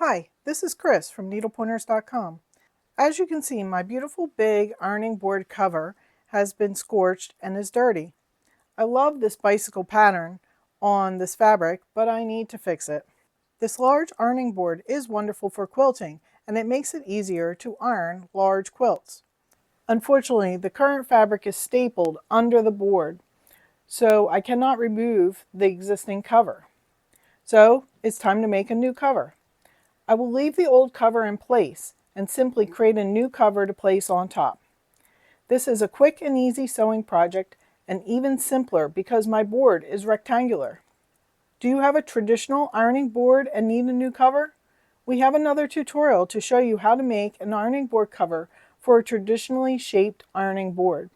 Hi, this is Chris from needlepointers.com. As you can see, my beautiful big ironing board cover has been scorched and is dirty. I love this bicycle pattern on this fabric, but I need to fix it. This large ironing board is wonderful for quilting, and it makes it easier to iron large quilts. Unfortunately, the current fabric is stapled under the board, so I cannot remove the existing cover. So it's time to make a new cover. I will leave the old cover in place and simply create a new cover to place on top. This is a quick and easy sewing project, and even simpler because my board is rectangular. Do you have a traditional ironing board and need a new cover? We have another tutorial to show you how to make an ironing board cover for a traditionally shaped ironing board.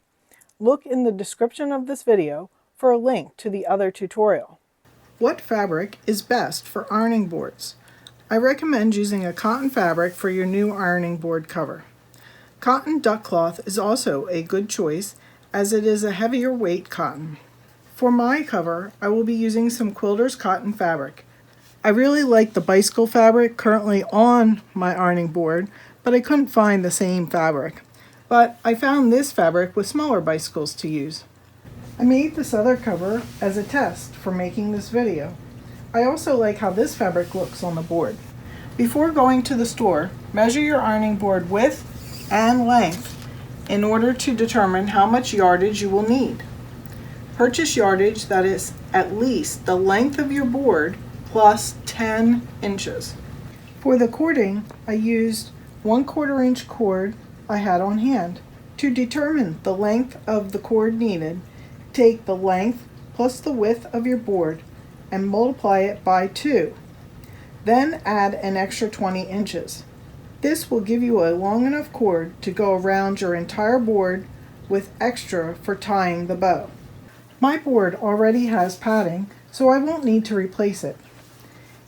Look in the description of this video for a link to the other tutorial. What fabric is best for ironing boards? I recommend using a cotton fabric for your new ironing board cover. Cotton duck cloth is also a good choice as it is a heavier weight cotton. For my cover, I will be using some quilter's cotton fabric. I really like the bicycle fabric currently on my ironing board, but I couldn't find the same fabric. But I found this fabric with smaller bicycles to use. I made this other cover as a test for making this video. I also like how this fabric looks on the board. Before going to the store, measure your ironing board width and length in order to determine how much yardage you will need. Purchase yardage that is at least the length of your board plus 10 inches. For the cording, I used 1/4 inch cord I had on hand. To determine the length of the cord needed, take the length plus the width of your board and multiply it by 2. Then add an extra 20 inches. This will give you a long enough cord to go around your entire board with extra for tying the bow. My board already has padding, so I won't need to replace it.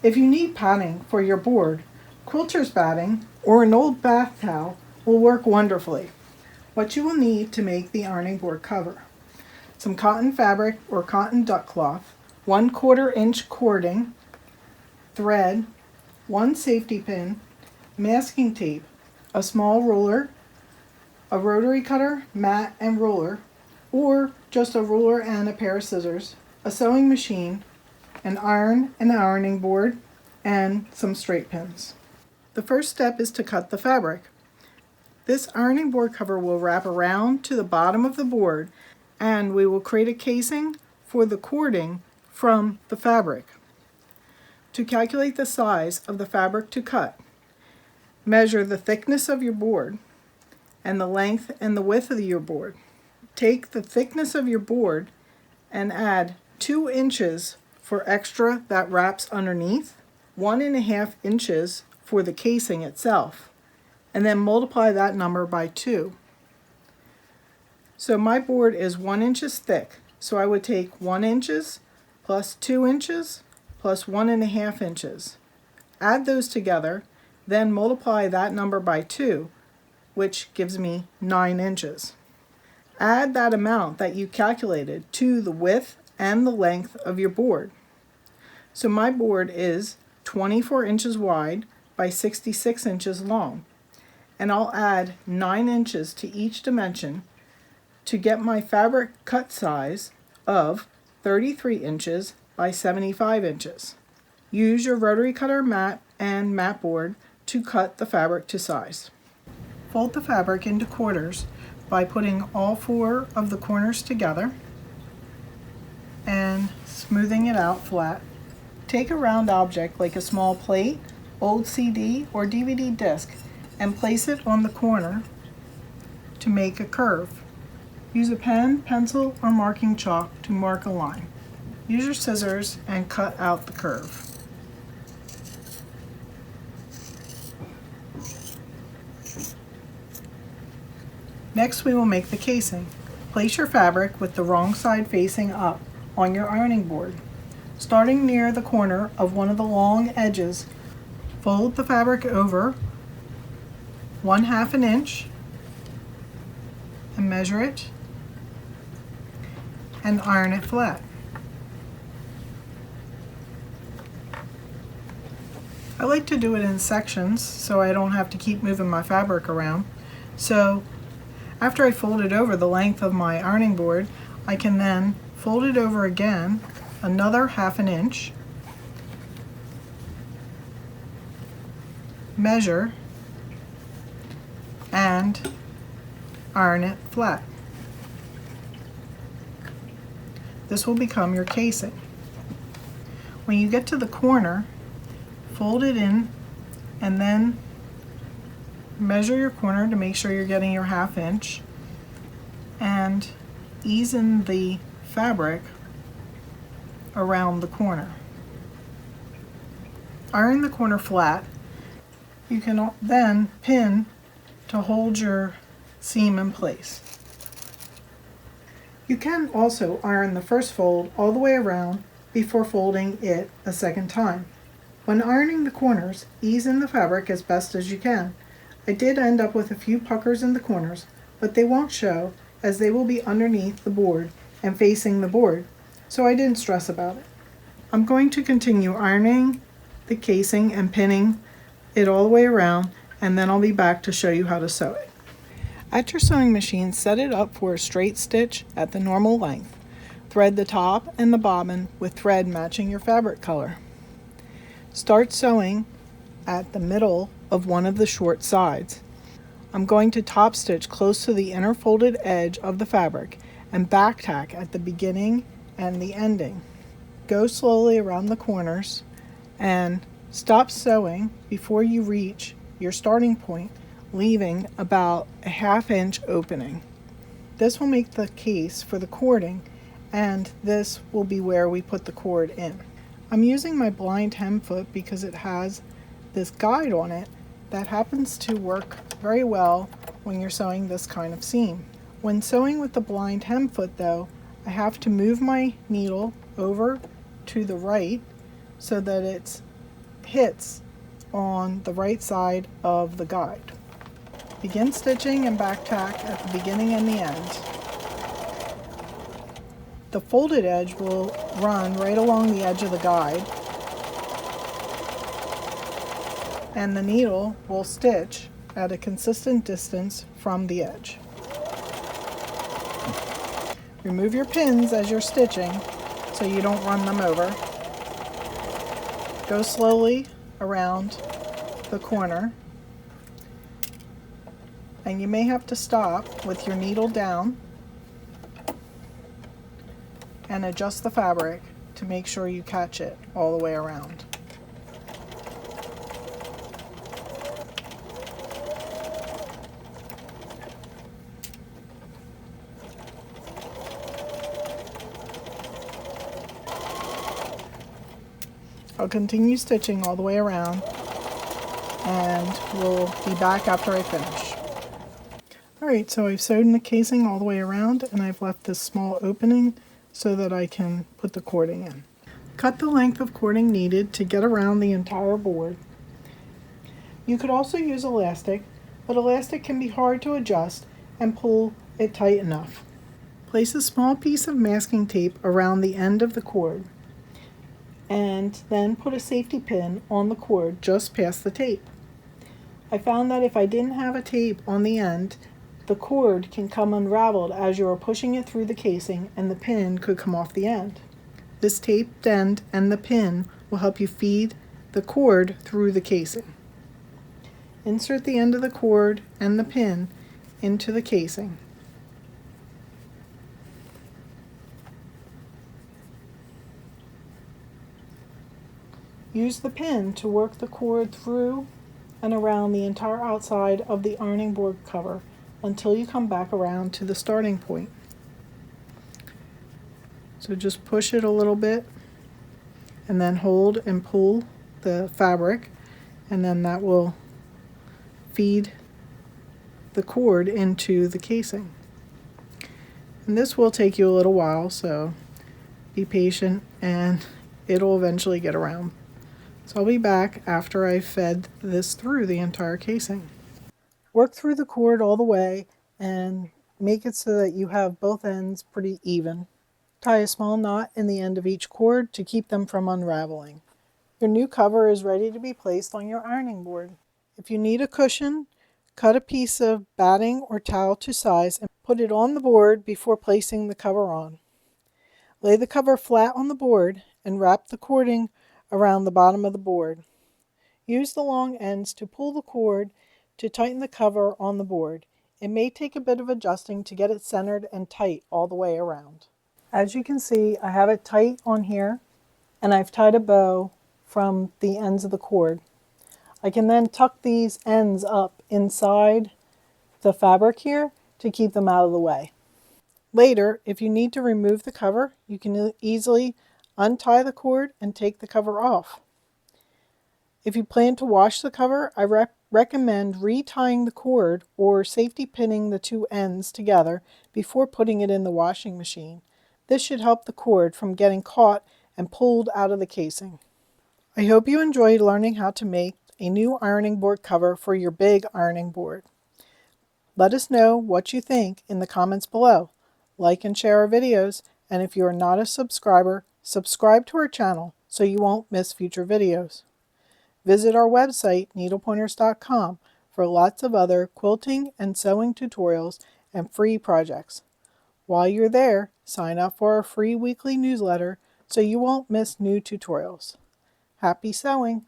If you need padding for your board, quilter's batting or an old bath towel will work wonderfully. What you will need to make the ironing board cover: some cotton fabric or cotton duck cloth, 1/4 inch cording, thread, 1 safety pin, masking tape, a small ruler, a rotary cutter, mat, and ruler, or just a ruler and a pair of scissors, a sewing machine, an ironing board, and some straight pins. The first step is to cut the fabric. This ironing board cover will wrap around to the bottom of the board, and we will create a casing for the cording from the fabric. To calculate the size of the fabric to cut, measure the thickness of your board and the length and the width of your board. Take the thickness of your board and add 2 inches for extra that wraps underneath, 1.5 inches for the casing itself, and then multiply that number by 2. So my board is 1 inch thick, so I would take 1 inches plus 2 inches plus 1.5 inches. Add those together, then multiply that number by 2, which gives me 9 inches. Add that amount that you calculated to the width and the length of your board. So my board is 24 inches wide by 66 inches long, and I'll add 9 inches to each dimension to get my fabric cut size of 33 inches by 75 inches. Use your rotary cutter, mat, and mat board to cut the fabric to size. Fold the fabric into quarters by putting all 4 of the corners together and smoothing it out flat. Take a round object like a small plate, old CD, or DVD disc and place it on the corner to make a curve. Use a pen, pencil, or marking chalk to mark a line. Use your scissors and cut out the curve. Next, we will make the casing. Place your fabric with the wrong side facing up on your ironing board. Starting near the corner of one of the long edges, fold the fabric over 1/2 inch and measure it and iron it flat. I like to do it in sections so I don't have to keep moving my fabric around. So after I fold it over the length of my ironing board, I can then fold it over again another 1/2 inch, measure, and iron it flat. This will become your casing. When you get to the corner, fold it in and then measure your corner to make sure you're getting your 1/2 inch and ease in the fabric around the corner. Iron the corner flat. You can then pin to hold your seam in place. You can also iron the first fold all the way around before folding it a second time. When ironing the corners, ease in the fabric as best as you can. I did end up with a few puckers in the corners, but they won't show as they will be underneath the board and facing the board, so I didn't stress about it. I'm going to continue ironing the casing and pinning it all the way around, and then I'll be back to show you how to sew it. At your sewing machine, set it up for a straight stitch at the normal length. Thread the top and the bobbin with thread matching your fabric color. Start sewing at the middle of one of the short sides. I'm going to top stitch close to the inner folded edge of the fabric and back tack at the beginning and the ending. Go slowly around the corners and stop sewing before you reach your starting point, leaving about a 1/2 inch opening. This will make the case for the cording, and this will be where we put the cord in. I'm using my blind hem foot because it has this guide on it that happens to work very well when you're sewing this kind of seam. When sewing with the blind hem foot though, I have to move my needle over to the right so that it hits on the right side of the guide. Begin stitching and back tack at the beginning and the end. The folded edge will run right along the edge of the guide, and the needle will stitch at a consistent distance from the edge. Remove your pins as you're stitching so you don't run them over. Go slowly around the corner, and you may have to stop with your needle down and adjust the fabric to make sure you catch it all the way around. I'll continue stitching all the way around and we'll be back after I finish. Alright, so I've sewn the casing all the way around and I've left this small opening so that I can put the cording in. Cut the length of cording needed to get around the entire board. You could also use elastic, but elastic can be hard to adjust and pull it tight enough. Place a small piece of masking tape around the end of the cord and then put a safety pin on the cord just past the tape. I found that if I didn't have a tape on the end, the cord can come unraveled as you are pushing it through the casing and the pin could come off the end. This taped end and the pin will help you feed the cord through the casing. Insert the end of the cord and the pin into the casing. Use the pin to work the cord through and around the entire outside of the ironing board cover until you come back around to the starting point. So just push it a little bit and then hold and pull the fabric, and then that will feed the cord into the casing. And this will take you a little while, so be patient and it'll eventually get around. So I'll be back after I've fed this through the entire casing. Work through the cord all the way and make it so that you have both ends pretty even. Tie a small knot in the end of each cord to keep them from unraveling. Your new cover is ready to be placed on your ironing board. If you need a cushion, cut a piece of batting or towel to size and put it on the board before placing the cover on. Lay the cover flat on the board and wrap the cording around the bottom of the board. Use the long ends to pull the cord to tighten the cover on the board. It may take a bit of adjusting to get it centered and tight all the way around. As you can see, I have it tight on here, and I've tied a bow from the ends of the cord. I can then tuck these ends up inside the fabric here to keep them out of the way. Later, if you need to remove the cover, you can easily untie the cord and take the cover off. If you plan to wash the cover, I recommend retying the cord or safety pinning the two ends together before putting it in the washing machine. This should help the cord from getting caught and pulled out of the casing. I hope you enjoyed learning how to make a new ironing board cover for your big ironing board. Let us know what you think in the comments below. Like and share our videos, and if you are not a subscriber, subscribe to our channel so you won't miss future videos. Visit our website, needlepointers.com, for lots of other quilting and sewing tutorials and free projects. While you're there, sign up for our free weekly newsletter so you won't miss new tutorials. Happy sewing!